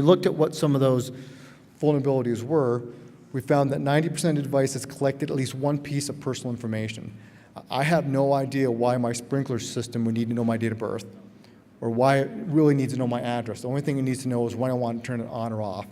looked at what some of those vulnerabilities were, we found that 90% of devices collected at least one piece of personal information. I have no idea why my sprinkler system would need to know my date of birth, or why it really needs to know my address. The only thing it needs to know is when I want to turn it on or off.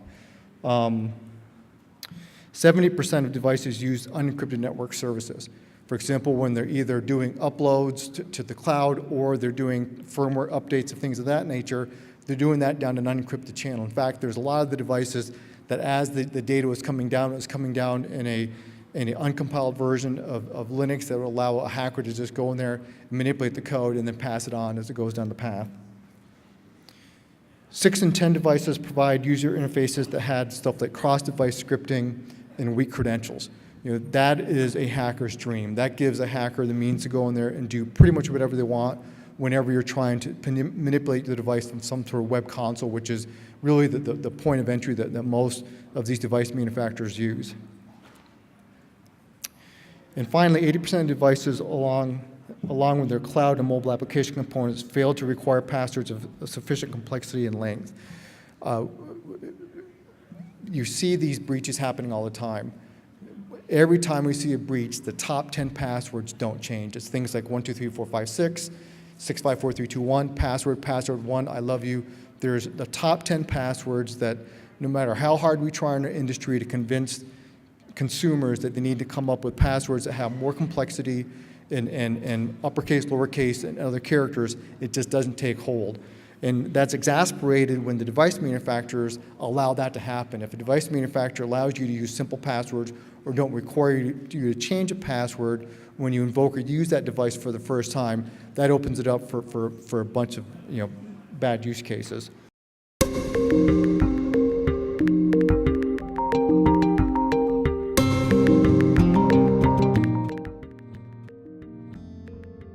70% of devices use unencrypted network services. For example, when they're either doing uploads to the cloud or they're doing firmware updates of things of that nature, they're doing that down an unencrypted channel. In fact, there's a lot of the devices that as the data was coming down, it was coming down in an uncompiled version of Linux that would allow a hacker to just go in there, manipulate the code, and then pass it on as it goes down the path. 6 in 10 devices provide user interfaces that had stuff like cross-device scripting and weak credentials. That is a hacker's dream. That gives a hacker the means to go in there and do pretty much whatever they want whenever you're trying to manipulate the device in some sort of web console, which is really the point of entry that most of these device manufacturers use. And finally, 80% of devices along with their cloud and mobile application components fail to require passwords of sufficient complexity and length. You see these breaches happening all the time. Every time we see a breach, the top 10 passwords don't change. It's things like 123456, 654321, password 1, I love you. There's the top 10 passwords that no matter how hard we try in our industry to convince consumers that they need to come up with passwords that have more complexity and uppercase, lowercase, and other characters, it just doesn't take hold. And that's exasperated when the device manufacturers allow that to happen. If a device manufacturer allows you to use simple passwords or don't require you to change a password when you invoke or use that device for the first time, that opens it up for a bunch of bad use cases.